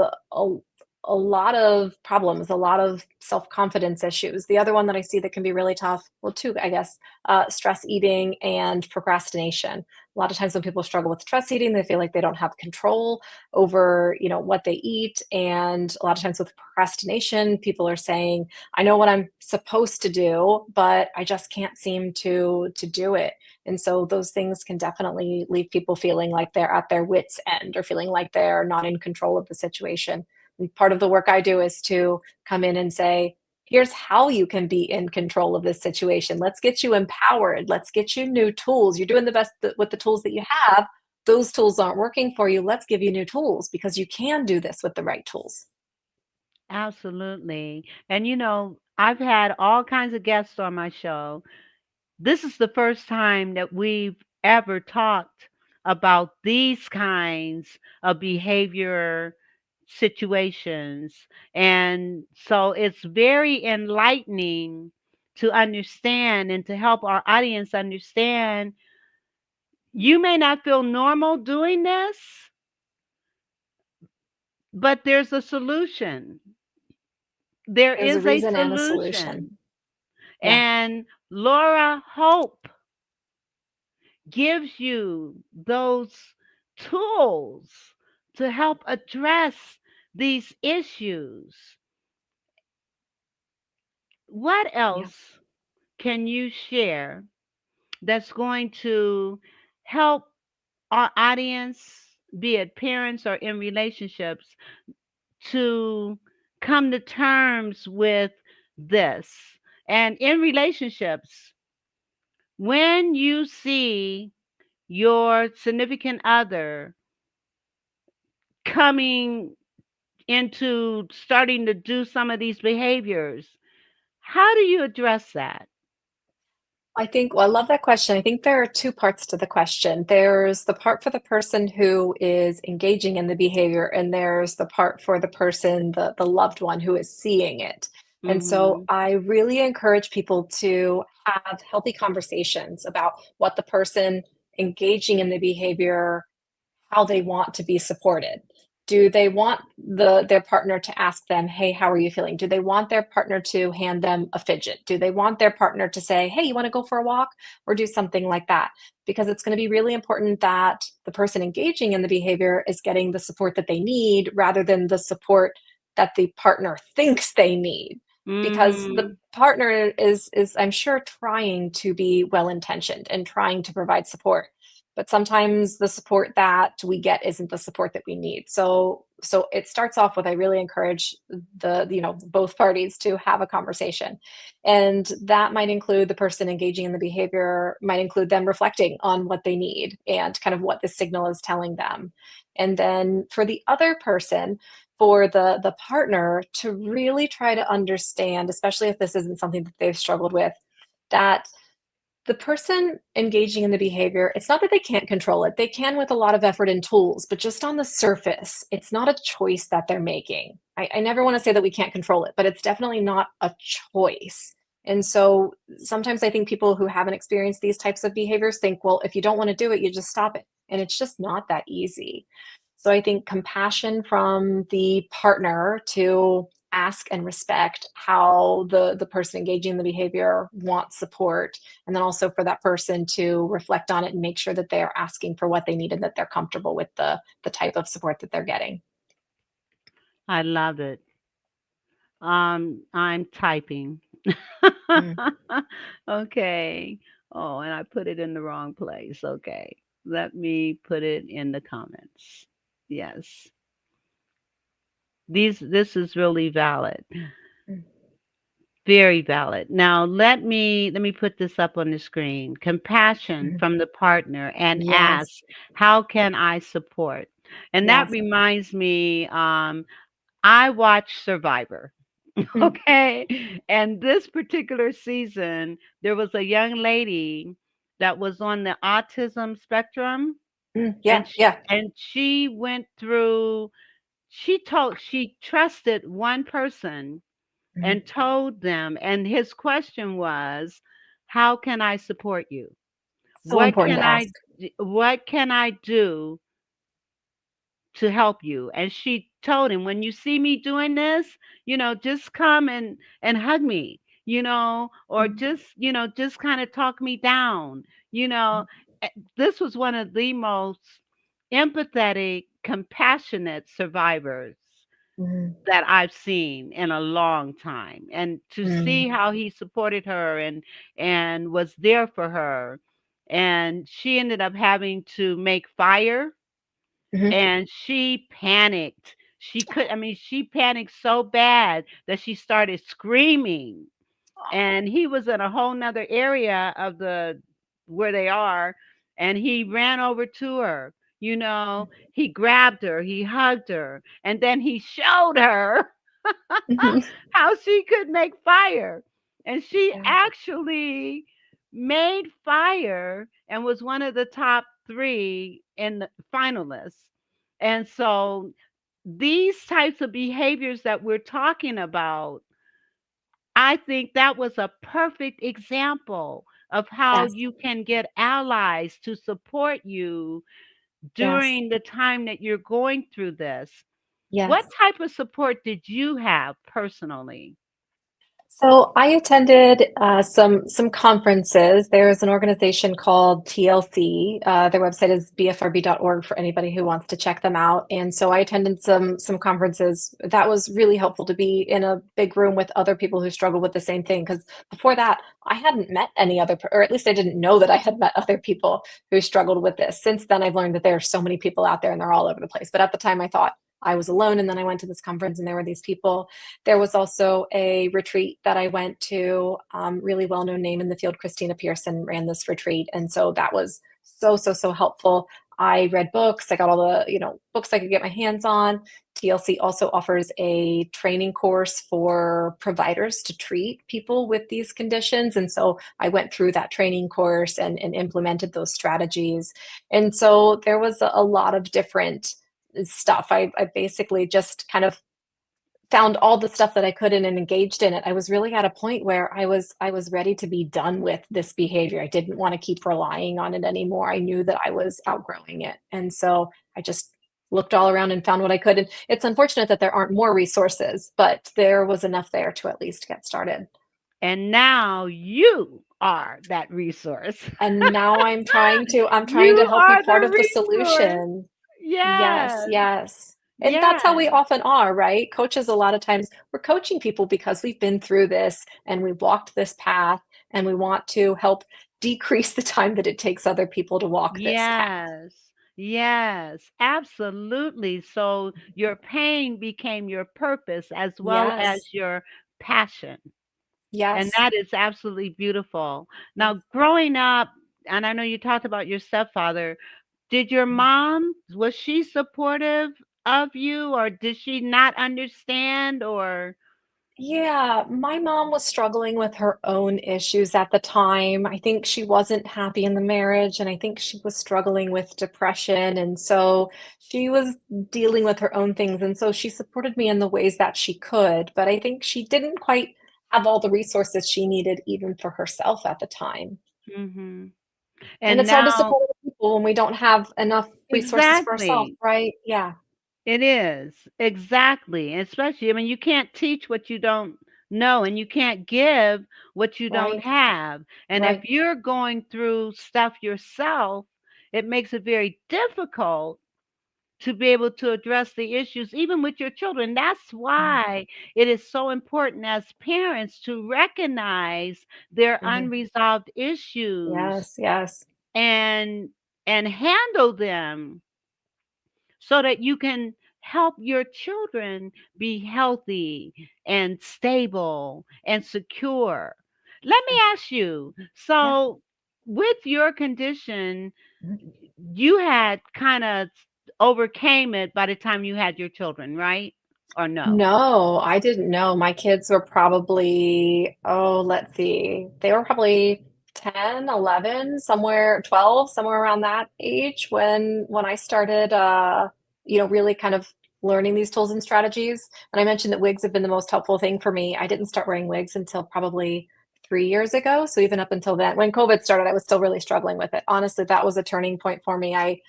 a lot of problems, a lot of self-confidence issues. The other one that I see that can be really tough, well, two, I guess, stress eating and procrastination. A lot of times when people struggle with stress eating, they feel like they don't have control over, what they eat. And a lot of times with procrastination, people are saying, I know what I'm supposed to do, but I just can't seem to do it. And so those things can definitely leave people feeling like they're at their wits' end, or feeling like they're not in control of the situation. And part of the work I do is to come in and say, here's how you can be in control of this situation. Let's get you empowered. Let's get you new tools. You're doing the best with the tools that you have. Those tools aren't working for you. Let's give you new tools, because you can do this with the right tools. Absolutely. And I've had all kinds of guests on my show. This is the first time that we've ever talked about these kinds of behavior situations. And so it's very enlightening to understand and to help our audience understand you may not feel normal doing this, but there's a solution. There There's a is a reason and a solution. solution. Yeah. And Laura Hope gives you those tools to help address these issues. What Yeah. else can you share that's going to help our audience, be it parents or in relationships, to come to terms with this? And in relationships, when you see your significant other coming into starting to do some of these behaviors, how do you address that? Well, I love that question. I think there are two parts to the question. There's the part for the person who is engaging in the behavior, and there's the part for the person, the loved one, who is seeing it. And so Mhm. I really encourage people to have healthy conversations about what the person engaging in the behavior, how they want to be supported. Do they want their partner to ask them, hey, how are you feeling? Do they want their partner to hand them a fidget? Do they want their partner to say, hey, you want to go for a walk, or do something like that? Because it's going to be really important that the person engaging in the behavior is getting the support that they need rather than the support that the partner thinks they need. Because the Mm-hmm. partner is I'm sure trying to be well intentioned and trying to provide support, but sometimes the support that we get isn't the support that we need. So it starts off with, I really encourage both parties to have a conversation, and that might include the person engaging in the behavior, might include them reflecting on what they need and kind of what the signal is telling them. And then for the other person, for the partner to really try to understand, especially if this isn't something that they've struggled with, that the person engaging in the behavior, it's not that they can't control it. They can with a lot of effort and tools, but just on the surface, it's not a choice that they're making. I never want to say that we can't control it, but it's definitely not a choice. And so sometimes I think people who haven't experienced these types of behaviors think, well, if you don't want to do it, you just stop it. And it's just not that easy. So I think compassion from the partner to ask and respect how the person engaging in the behavior wants support, and then also for that person to reflect on it and make sure that they are asking for what they need and that they're comfortable with the type of support that they're getting. I love it. I'm typing. Mm. Okay. Oh, and I put it in the wrong place. Okay. Let me put it in the comments. Yes. This is really valid. Mm. Very valid. Now let me put this up on the screen. Compassion Mhm. from the partner and ask, Yes, how can I support? And that yes. reminds me, I watch Survivor. Mm, Okay. And this particular season, there was a young lady that was on the autism spectrum, yeah, and yeah. she went through, she trusted one person Mhm. and told them, and his question was, how can I support you? So What important can to ask. what can I do to help you? And she told him, when you see me doing this, just come and hug me, or Mhm, just kind of talk me down. you know mhm, Eh, this was one of the most empathetic, compassionate survivors mhm, that I've seen in a long time. And to see mhm, how he supported her and was there for her. And she ended up having to make fire, mhm. and she panicked. She panicked so bad that she started screaming. And he was in a whole nother area of the where they are, and he ran over to her. He grabbed her, he hugged her, and then he showed her Mhm. how she could make fire. And she Yeah, actually made fire and was one of the top 3 in the finalists. And so these types of behaviors that we're talking about, I think that was a perfect example of how yes, you can get allies to support you yes, during the time that you're going through this. What yes. type of support did you have personally? So I attended some conferences. There's an organization called TLC. Their website is bfrb.org for anybody who wants to check them out. And so I attended some conferences. That was really helpful to be in a big room with other people who struggle with the same thing. Because before that, I hadn't met any other, or at least I didn't know that I had met other people who struggled with this. Since then, I've learned that there are so many people out there and they're all over the place. But at the time, I thought I was alone. And then I went to this conference and there were these people. There was also a retreat that I went to, really well-known name in the field, Christina Pearson ran this retreat, and so that was so helpful. I read books, I got all the, books I could get my hands on. TLC also offers a training course for providers to treat people with these conditions, and so I went through that training course and implemented those strategies. And so there was a lot of different stuff. I basically just kind of found all the stuff that I could and engaged in it. I was really at a point where I was ready to be done with this behavior. I didn't want to keep relying on it anymore. I knew that I was outgrowing it. And so I just looked all around and found what I could. And it's unfortunate that there aren't more resources, but there was enough there to at least get started. And now you are that resource. And now I'm trying to You help be are part the of the resource. solution. Yes, Yes. yes. And that's how we Yes. often are, right? Coaches, a lot of times we're coaching people because we've been through this and we've walked this path and we want to help decrease the time that it takes other people to walk this path. Yes. Yes. Absolutely. So your pain became your purpose as well as Yes, your passion. And yes. that is absolutely beautiful. Now, growing up, and I know you talked about your stepfather, did your mom, was she supportive of you, or did she not understand, or Yeah, my mom was struggling with her own issues at the time. I think she wasn't happy in the marriage, and I think she was struggling with depression. And so she was dealing with her own things. And so she supported me in the ways that she could, but I think she didn't quite have all the resources she needed, even for herself at the time. mhm. And And it's hard to now support other people when we don't have enough resources for ourselves, exactly. right? Yeah, It is. Exactly. Especially, I mean, you can't teach what you don't know, and you can't give what you don't right, have. And if right. you're going through stuff yourself, it makes it very difficult to be able to address the issues even with your children. That's Mm, why it is so important as parents to recognize their mhm. unresolved issues Yes, yes. and handle them so that you can help your children be healthy and stable and secure. Let me ask you, Yeah. so with your condition, Mhm. you had kind of overcame it by the time you had your children, right? Or no? No, I didn't know. My kids were probably, oh, let's see. They were probably 10, 11, somewhere 12, somewhere around that age when I started really kind of learning these tools and strategies. And I mentioned that wigs have been the most helpful thing for me. I didn't start wearing wigs until probably 3 years ago. So even up until then, when COVID started, I was still really struggling with it. Honestly, that was a turning point for me. I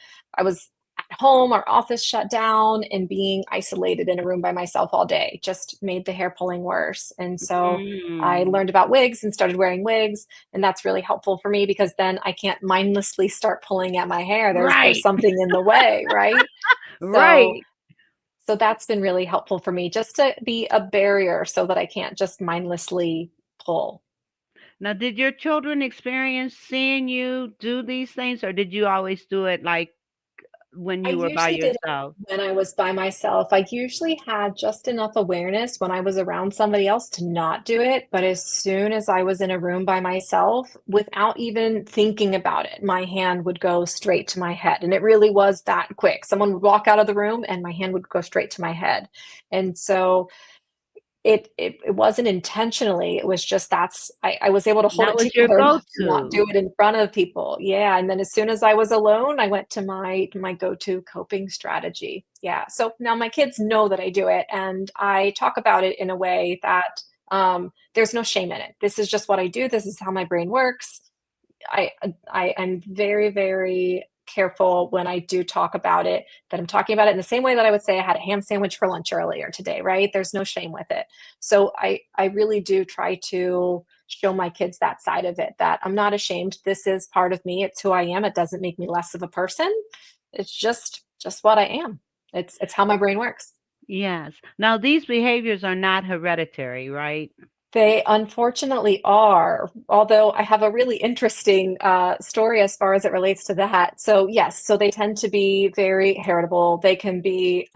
was at home, our office shut down, and being isolated in a room by myself all day just made the hair pulling worse. And so I Mm, learned about wigs and started wearing wigs, and that's really helpful for me because then I can't mindlessly start pulling at my hair. There's right, something in the way, right? So right. so that's been really helpful for me just to be a barrier so that I can't just mindlessly pull. Now, did your children experience seeing you do these things, or did you always do it like when I you were by usually did it yourself? when I was by myself. I usually had just enough awareness when I was around somebody else to not do it. But as soon as I was in a room by myself, without even thinking about it, my hand would go straight to my head. And it really was that quick. Someone would walk out of the room and my hand would go straight to my head. And so it wasn't intentionally, it was just I was able to hold That it was your together enough to not do go-to. it in front of people. Yeah, and then as soon as I was alone, I went to my go-to coping strategy. Yeah, so now my kids know that I do it, and I talk about it in a way that, there's no shame in it. This is just what I do, this is how my brain works. I'm very, very careful when I do talk about it, that I'm talking about it in the same way that I would say I had a ham sandwich for lunch earlier today, right? There's no shame with it. So I really do try to show my kids that side of it, that I'm not ashamed. This is part of me. It's who I am. It doesn't make me less of a person. It's just what I am. It's how my brain works. Yes. Now, these behaviors are not hereditary, right? They unfortunately are, although I have a really interesting story as far as it relates to that. So, yes, so they tend to be very heritable. They can be,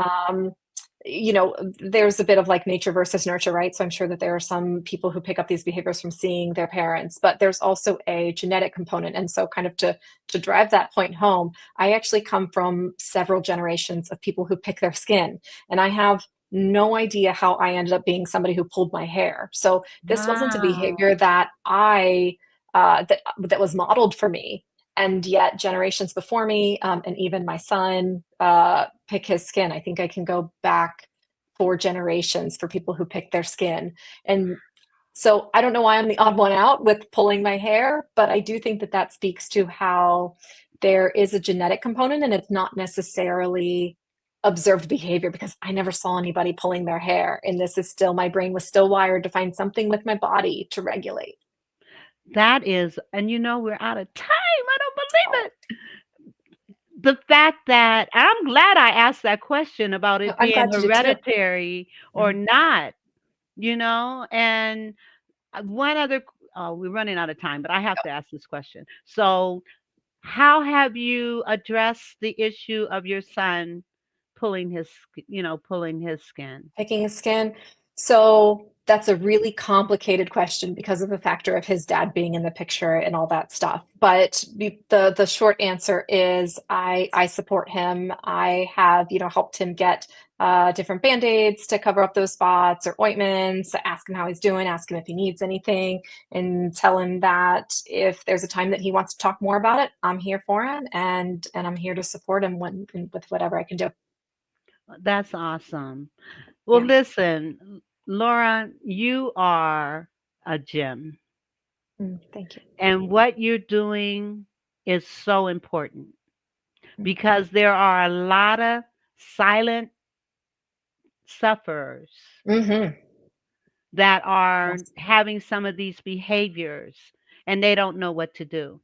there's a bit of like nature versus nurture, right? So, I'm sure that there are some people who pick up these behaviors from seeing their parents, but there's also a genetic component. And so, kind of to drive that point home, I actually come from several generations of people who pick their skin, and I have no idea how I ended up being somebody who pulled my hair. So this wasn't a Wow. behavior that that was modeled for me, and yet generations before me, and even my son pick his skin. I think I can go back 4 generations for people who pick their skin, and so I don't know why I'm the odd one out with pulling my hair, but I do think that that speaks to how there is a genetic component, and it's not necessarily observed behavior because I never saw anybody pulling their hair. And this is still, my brain was still wired to find something with my body to regulate. That is, and we're out of time. I don't believe Oh, it. The fact that I'm glad I asked that question about it I'm being glad you did too. hereditary or Mhm. not, and one other, oh, we're running out of time, but I have to ask this question. So, how have you addressed the issue of your son pulling his skin? Picking his skin. So that's a really complicated question because of the factor of his dad being in the picture and all that stuff. But the short answer is I support him. I have helped him get different band-aids to cover up those spots or ointments. Ask him how he's doing. Ask him if he needs anything, and tell him that if there's a time that he wants to talk more about it, I'm here for him, and I'm here to support him with whatever I can do. That's awesome. Well, Yeah. listen, Laura, you are a gem, Thank you. and what you're doing is so important Mm. because there are a lot of silent sufferers Mm-hmm. that are Yes. having some of these behaviors and they don't know what to do.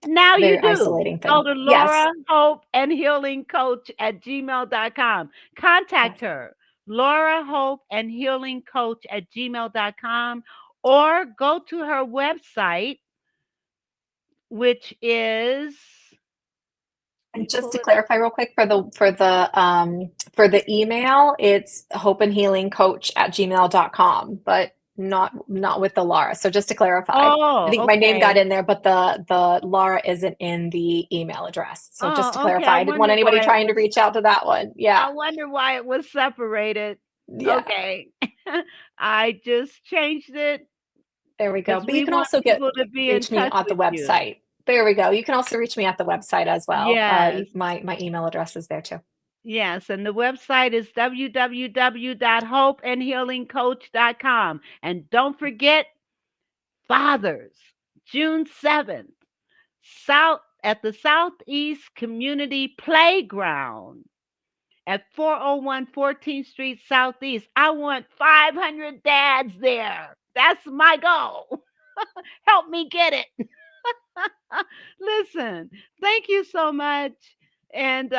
Now you Very do. isolating Go thing. to Yes. Laura Hope and Healing Coach at gmail.com. Yes. Contact her, Laura Hope and Healing Coach at gmail.com, or go to her website, which is, let me And just pull to it up. clarify real quick for the email, it's hopeandhealingcoach@gmail.com, but not with the Laura. So just to clarify, I Oh, think my name got okay. in there, but the Laura isn't in the email address. So just to Oh, okay. clarify, I didn't want anybody trying to reach out to that one. Yeah. I wonder why it was separated. Yeah. Okay. I just changed it There we go. because But you we can want also people to be in reach me touch at the with you. website. There we go. You can also reach me at the website as well. Yes. My email address is there too. Yes, and the website is www.hopeandhealingcoach.com. And don't forget Fathers, June 7th, at the Southeast Community Playground at 401 14th Street Southeast. I want 500 dads there. That's my goal. Help me get it. Listen, thank you so much. And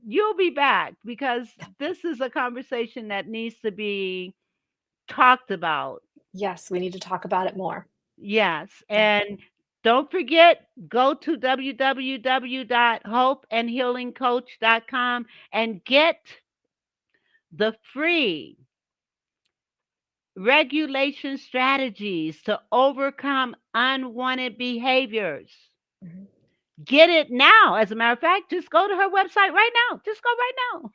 you'll be back because this is a conversation that needs to be talked about. Yes, we need to talk about it more. Yes. Yeah. And don't forget, go to www.hopeandhealingcoach.com and get the free regulation strategies to overcome unwanted behaviors. Mhm. Get it now. As a matter of fact, just go to her website right now. Just go right now.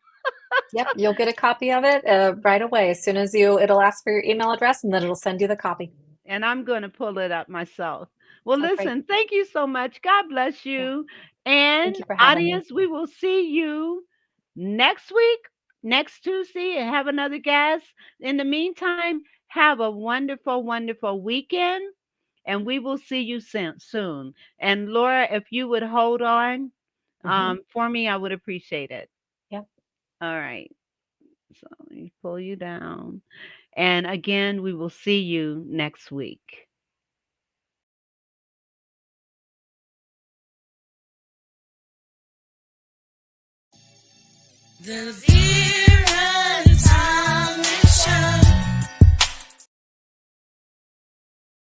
Yep, you'll get a copy of it right away. As soon as it'll ask for your email address and then it'll send you the copy. And I'm going to pull it up myself. Well, Oh, great. listen, thank you so much. God bless Yeah. you. Thank And you for having me. audience, we will see you next week, next Tuesday, and have another guest. In the meantime, have a wonderful, wonderful weekend. And we will see you soon. And Laura, if you would hold on Hmm. for me, I would appreciate it. Yep. All right. So let me pull you down. And again, we will see you next week. The Vera